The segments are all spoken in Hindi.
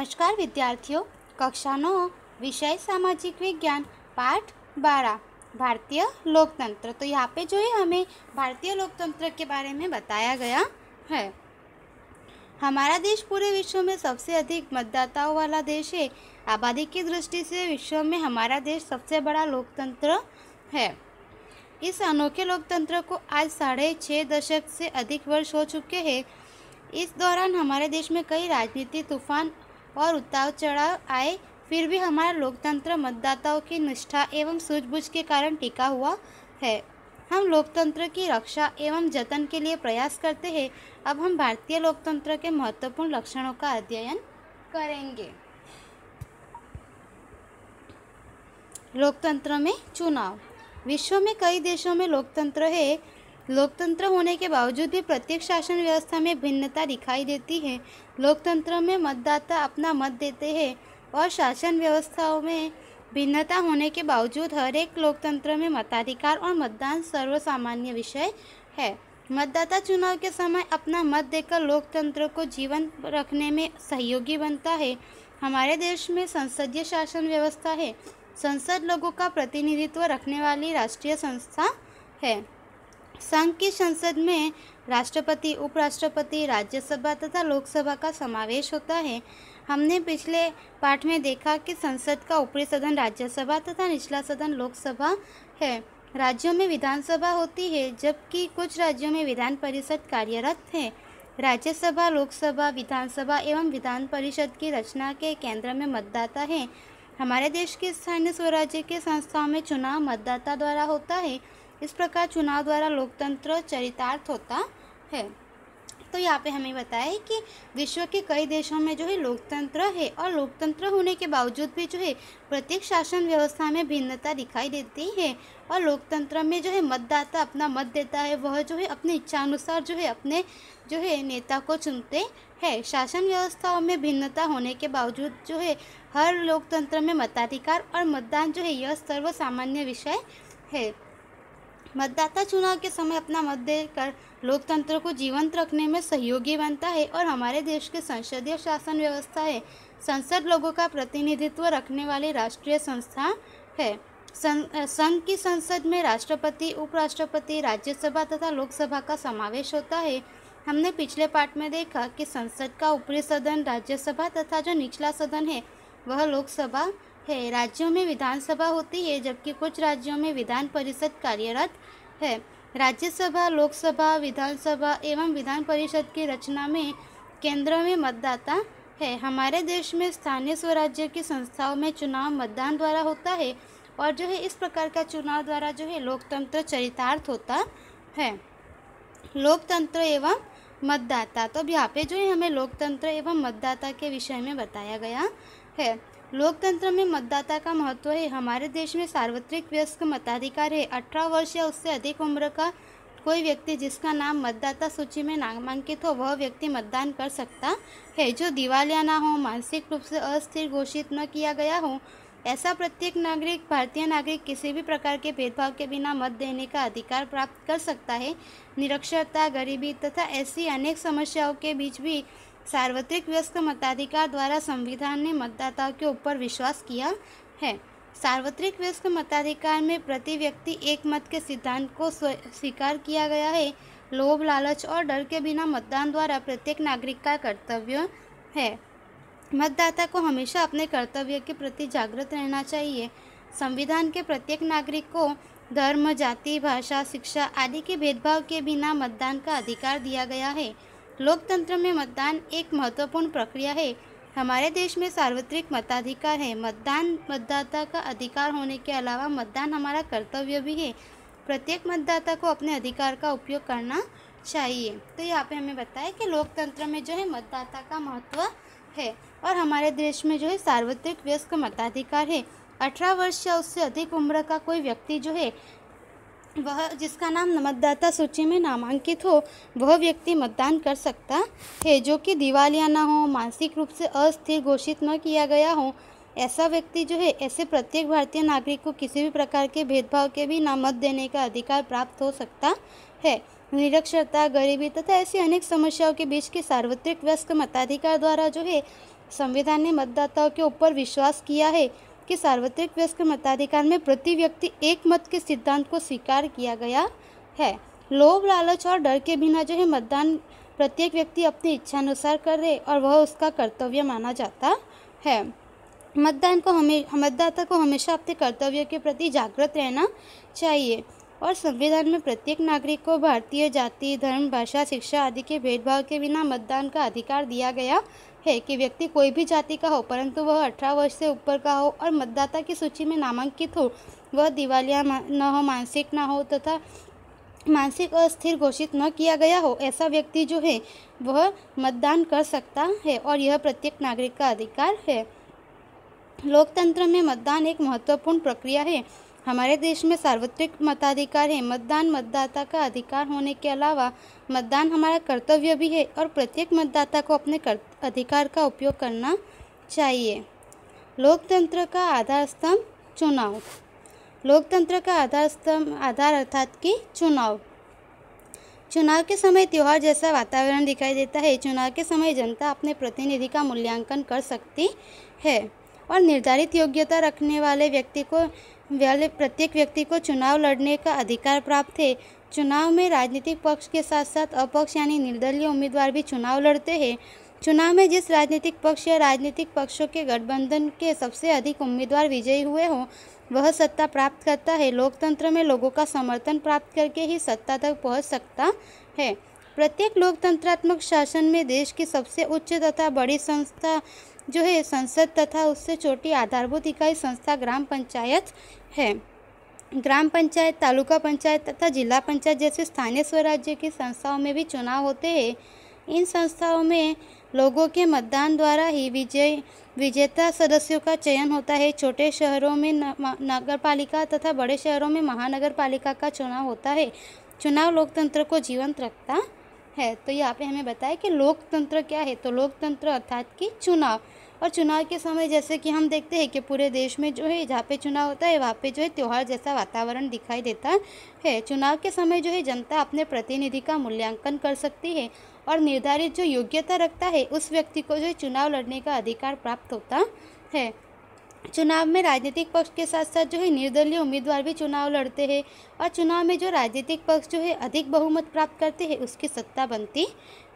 नमस्कार विद्यार्थियों, कक्षा 9 विषय सामाजिक विज्ञान पाठ 12 भारतीय लोकतंत्र। तो यहाँ पे जो है हमें भारतीय लोकतंत्र के बारे में बताया गया है। हमारा देश पूरे विश्व में सबसे अधिक मतदाताओं वाला देश है। आबादी की दृष्टि से विश्व में हमारा देश सबसे बड़ा लोकतंत्र है। इस अनोखे लोकतंत्र को आज 6.5 दशक से अधिक वर्ष हो चुके हैं। इस दौरान हमारे देश में कई राजनीतिक तूफान और उतार चढ़ाव आए, फिर भी हमारा लोकतंत्र मतदाताओं की निष्ठा एवं सूझबूझ के कारण टिका हुआ है। हम लोकतंत्र की रक्षा एवं जतन के लिए प्रयास करते हैं। अब हम भारतीय लोकतंत्र के महत्वपूर्ण लक्षणों का अध्ययन करेंगे। लोकतंत्र में चुनाव। विश्व में कई देशों में लोकतंत्र है। लोकतंत्र होने के बावजूद भी प्रत्येक शासन व्यवस्था में भिन्नता दिखाई देती है। लोकतंत्र में मतदाता अपना मत देते हैं और शासन व्यवस्थाओं में भिन्नता होने के बावजूद हर एक लोकतंत्र में मताधिकार और मतदान सर्वसामान्य विषय है। मतदाता चुनाव के समय अपना मत देकर लोकतंत्र को जीवंत रखने में सहयोगी बनता है। हमारे देश में संसदीय शासन व्यवस्था है। संसद लोगों का प्रतिनिधित्व रखने वाली राष्ट्रीय संस्था है। संघ की संसद में राष्ट्रपति, उपराष्ट्रपति, राज्यसभा तथा लोकसभा का समावेश होता है। हमने पिछले पाठ में देखा कि संसद का ऊपरी सदन राज्यसभा तथा निचला सदन लोकसभा है। राज्यों में विधानसभा होती है, जबकि कुछ राज्यों में विधान परिषद कार्यरत है। राज्यसभा, लोकसभा, विधानसभा एवं विधान परिषद की रचना के केंद्र में मतदाता है। हमारे देश के स्थानीय स्वराज्य के संस्थाओं में चुनाव मतदाता द्वारा होता है। इस प्रकार चुनाव द्वारा लोकतंत्र चरितार्थ होता है। तो यहाँ पे हमें बताया है कि विश्व के कई देशों में जो है लोकतंत्र है और लोकतंत्र होने के बावजूद भी जो है प्रत्येक शासन व्यवस्था में भिन्नता दिखाई देती है। और लोकतंत्र में जो है मतदाता अपना मत देता है, वह जो है अपनी इच्छा अनुसार जो है अपने जो है नेता को चुनते हैं। शासन व्यवस्थाओं में भिन्नता होने के बावजूद जो है हर लोकतंत्र में मताधिकार और मतदान जो है यह सर्वसामान्य विषय है। मतदाता चुनाव के समय अपना मत देकर लोकतंत्र को जीवंत रखने में सहयोगी बनता है। और हमारे देश के संसदीय शासन व्यवस्था है। संसद लोगों का प्रतिनिधित्व रखने वाली राष्ट्रीय संस्था है। संघ की संसद में राष्ट्रपति, उपराष्ट्रपति, राज्यसभा तथा लोकसभा का समावेश होता है। हमने पिछले पाठ में देखा कि संसद का ऊपरी सदन राज्यसभा तथा जो निचला सदन है वह लोकसभा है। राज्यों में विधानसभा होती है, जबकि कुछ राज्यों में विधान परिषद कार्यरत है। राज्यसभा, लोकसभा, विधानसभा एवं विधान परिषद की रचना में केंद्र में मतदाता है। हमारे देश में स्थानीय स्वराज्य की संस्थाओं में चुनाव मतदान द्वारा होता है और जो है इस प्रकार का चुनाव द्वारा जो है लोकतंत्र चरितार्थ होता है। लोकतंत्र एवं मतदाता। तो अब यहाँ पे जो है हमें लोकतंत्र एवं मतदाता के विषय में बताया गया है। लोकतंत्र में मतदाता का महत्व है। हमारे देश में सार्वत्रिक वयस्क मताधिकार है। 18 वर्ष या उससे अधिक उम्र का कोई व्यक्ति जिसका नाम मतदाता सूची में नामांकित हो वह व्यक्ति मतदान कर सकता है। जो दिवालिया ना हो, मानसिक रूप से अस्थिर घोषित न किया गया हो, ऐसा प्रत्येक नागरिक, भारतीय नागरिक किसी भी प्रकार के भेदभाव के बिना मत देने का अधिकार प्राप्त कर सकता है। निरक्षरता, गरीबी तथा ऐसी अनेक समस्याओं के बीच भी सार्वत्रिक वयस्क मताधिकार द्वारा संविधान ने मतदाताओं के ऊपर विश्वास किया है। सार्वत्रिक वयस्क मताधिकार में प्रति व्यक्ति एक मत के सिद्धांत को स्वीकार किया गया है। लोभ, लालच और डर के बिना मतदान द्वारा प्रत्येक नागरिक का कर्तव्य है। मतदाता को हमेशा अपने कर्तव्य के प्रति जागृत रहना चाहिए। संविधान के प्रत्येक नागरिक को धर्म, जाति, भाषा, शिक्षा आदि के भेदभाव के बिना मतदान का अधिकार दिया गया है। लोकतंत्र में मतदान एक महत्वपूर्ण प्रक्रिया है। हमारे देश में सार्वत्रिक मताधिकार है। मतदान मतदाता का अधिकार होने के अलावा मतदान हमारा कर्तव्य भी है। प्रत्येक मतदाता को अपने अधिकार का उपयोग करना चाहिए। तो यहाँ पे हमें बताया कि लोकतंत्र में जो है मतदाता का महत्व है और हमारे देश में जो है सार्वत्रिक वयस्क मताधिकार है। 18 वर्ष या उससे अधिक उम्र का कोई व्यक्ति जो है वह जिसका नाम मतदाता सूची में नामांकित हो वह व्यक्ति मतदान कर सकता है। जो कि दिवालिया ना हो, मानसिक रूप से अस्थिर घोषित न किया गया हो, ऐसा व्यक्ति जो है ऐसे प्रत्येक भारतीय नागरिक को किसी भी प्रकार के भेदभाव के बिना मत देने का अधिकार प्राप्त हो सकता है। निरक्षरता, गरीबी तथा ऐसी अनेक समस्याओं के बीच के सार्वत्रिक वयस्क मताधिकार द्वारा जो है संविधान ने मतदाताओं के ऊपर विश्वास किया है कि सार्वत्रिक वयस्क मताधिकार में प्रति व्यक्ति एक मत के सिद्धांत को स्वीकार किया गया है। लोभ, लालच और डर के बिना जो है मतदान प्रत्येक व्यक्ति अपनी इच्छानुसार करे और वह उसका कर्तव्य माना जाता है। मतदाता को हमेशा अपने कर्तव्य के प्रति जागृत रहना चाहिए और संविधान में प्रत्येक नागरिक को भारतीय जाति, धर्म, भाषा, शिक्षा आदि के भेदभाव के बिना मतदान का अधिकार दिया गया है कि व्यक्ति कोई भी जाति का हो परंतु वह 18 वर्ष से ऊपर का हो और मतदाता की सूची में नामांकित हो, वह दिवालिया न हो, मानसिक न हो तथा मानसिक अस्थिर घोषित न किया गया हो, ऐसा व्यक्ति जो है वह मतदान कर सकता है और यह प्रत्येक नागरिक का अधिकार है। लोकतंत्र में मतदान एक महत्वपूर्ण प्रक्रिया है। हमारे देश में सार्वत्रिक मताधिकार है। मतदान मतदाता का अधिकार होने के अलावा मतदान हमारा कर्तव्य भी है और प्रत्येक मतदाता को अपने अधिकार का उपयोग करना चाहिए। लोकतंत्र का आधार स्तंभ चुनाव। लोकतंत्र का आधार अर्थात कि चुनाव के समय त्योहार जैसा वातावरण दिखाई देता है। चुनाव के समय जनता अपने प्रतिनिधि का मूल्यांकन कर सकती है और निर्धारित योग्यता रखने वाले प्रत्येक व्यक्ति को चुनाव लड़ने का अधिकार प्राप्त है। चुनाव में राजनीतिक पक्ष के साथ साथ अपक्ष यानी निर्दलीय उम्मीदवार भी चुनाव लड़ते हैं। चुनाव में जिस राजनीतिक पक्ष या राजनीतिक पक्षों के गठबंधन के सबसे अधिक उम्मीदवार विजयी हुए हों वह सत्ता प्राप्त करता है। लोकतंत्र में लोगों का समर्थन प्राप्त करके ही सत्ता तक पहुंच सकता है। प्रत्येक लोकतंत्रात्मक शासन में देश की सबसे उच्च तथा बड़ी संस्था जो है संसद तथा उससे छोटी आधारभूत इकाई संस्था ग्राम पंचायत है। ग्राम पंचायत, तालुका पंचायत तथा जिला पंचायत जैसे स्थानीय स्वराज्य की संस्थाओं में भी चुनाव होते हैं। इन संस्थाओं में लोगों के मतदान द्वारा ही विजेता सदस्यों का चयन होता है। छोटे शहरों में नगरपालिका तथा बड़े शहरों में महानगरपालिका का चुनाव होता है। चुनाव लोकतंत्र को जीवंत रखता है। तो यहाँ पे हमें बताया कि लोकतंत्र क्या है। तो लोकतंत्र अर्थात कि चुनाव, और चुनाव के समय जैसे कि हम देखते हैं कि पूरे देश में जो है जहाँ पे चुनाव होता है वहाँ पे जो है त्योहार जैसा वातावरण दिखाई देता है। चुनाव के समय जो है जनता अपने प्रतिनिधि का मूल्यांकन कर सकती है और निर्धारित जो योग्यता रखता है उस व्यक्ति को जो है चुनाव लड़ने का अधिकार प्राप्त होता है। चुनाव में राजनीतिक पक्ष के साथ साथ जो है निर्दलीय उम्मीदवार भी चुनाव लड़ते हैं और चुनाव में जो राजनीतिक पक्ष जो है अधिक बहुमत प्राप्त करते हैं उसकी सत्ता बनती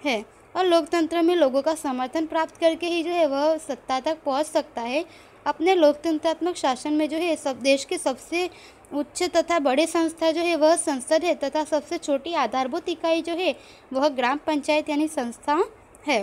है। और लोकतंत्र में लोगों का समर्थन प्राप्त करके ही जो है वह सत्ता तक पहुंच सकता है। अपने लोकतंत्रात्मक शासन में जो है सब देश की सबसे उच्च तथा बड़ी संस्था जो है वह संसद है तथा सबसे छोटी आधारभूत इकाई जो है वह ग्राम पंचायत यानी संस्था है।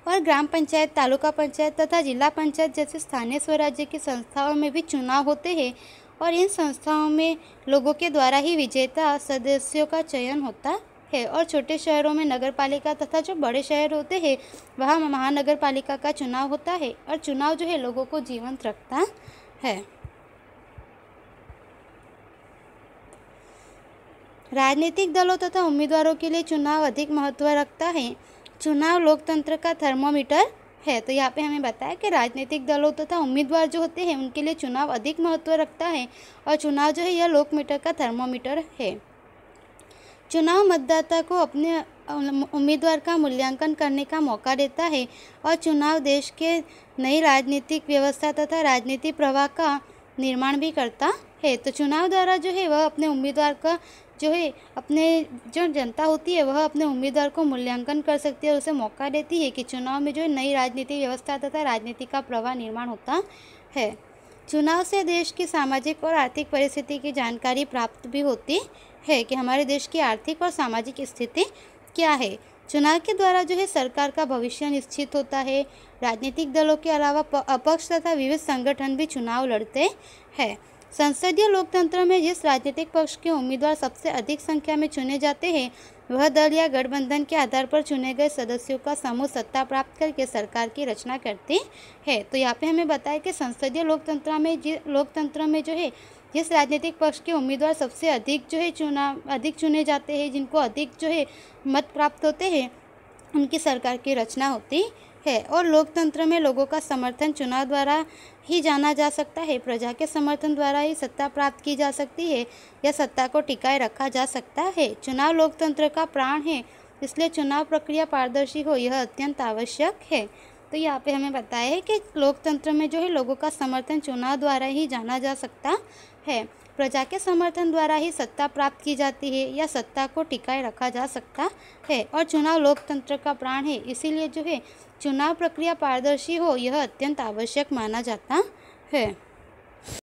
और ग्राम पंचायत, तालुका पंचायत तथा जिला पंचायत जैसे स्थानीय स्वराज्य की संस्थाओं में भी चुनाव होते हैं और इन संस्थाओं में लोगों के द्वारा ही विजेता सदस्यों का चयन होता है। और छोटे शहरों में नगरपालिका तथा जो बड़े शहर होते हैं वहाँ महानगरपालिका का चुनाव होता है और चुनाव जो है लोगों को जीवंत रखता है। राजनीतिक दलों तथा उम्मीदवारों के लिए चुनाव अधिक महत्व रखता है। चुनाव लोकतंत्र का थर्मोमीटर है। तो यहाँ पे हमें बताया कि राजनीतिक दलों तथा उम्मीदवार जो होते हैं उनके लिए चुनाव अधिक महत्व रखता है और चुनाव जो है यह लोकमीटर का थर्मोमीटर है। चुनाव मतदाता को अपने उम्मीदवार का मूल्यांकन करने का मौका देता है और चुनाव देश के नई राजनीतिक व्यवस्था तथा राजनीतिक प्रवाह का निर्माण भी करता है। तो चुनाव द्वारा जो है वह अपने उम्मीदवार का जो है अपने जो जनता होती है वह अपने उम्मीदवार को मूल्यांकन कर सकती है और उसे मौका देती है कि चुनाव में जो है नई राजनीतिक व्यवस्था तथा राजनीति का प्रवाह निर्माण होता है। चुनाव से देश की सामाजिक और आर्थिक परिस्थिति की जानकारी प्राप्त भी होती है कि हमारे देश की आर्थिक और सामाजिक स्थिति क्या है। चुनाव के द्वारा जो है सरकार का भविष्य निश्चित होता है। राजनीतिक दलों के अलावा अपक्ष तथा विविध संगठन भी चुनाव लड़ते हैं। संसदीय लोकतंत्र में जिस राजनीतिक पक्ष के उम्मीदवार सबसे अधिक संख्या में चुने जाते हैं वह दल या गठबंधन के आधार पर चुने गए सदस्यों का समूह सत्ता प्राप्त करके सरकार की रचना करती है। तो यहाँ पे हमें बताया कि संसदीय लोकतंत्र में जो है जिस राजनीतिक पक्ष के उम्मीदवार सबसे अधिक जो है अधिक चुने जाते हैं, जिनको अधिक जो है मत प्राप्त होते हैं, उनकी सरकार की रचना होती है। और लोकतंत्र में लोगों का समर्थन चुनाव द्वारा ही जाना जा सकता है। प्रजा के समर्थन द्वारा ही सत्ता प्राप्त की जा सकती है या सत्ता को टिकाए रखा जा सकता है। चुनाव लोकतंत्र का प्राण है, इसलिए चुनाव प्रक्रिया पारदर्शी हो यह अत्यंत आवश्यक है। तो यहाँ पे हमें बताया है कि लोकतंत्र में जो है लोगों का समर्थन चुनाव द्वारा ही जाना जा सकता है। प्रजा के समर्थन द्वारा ही सत्ता प्राप्त की जाती है या सत्ता को टिकाए रखा जा सकता है, और चुनाव लोकतंत्र का प्राण है। इसीलिए जो है चुनाव प्रक्रिया पारदर्शी हो, यह अत्यंत आवश्यक माना जाता है।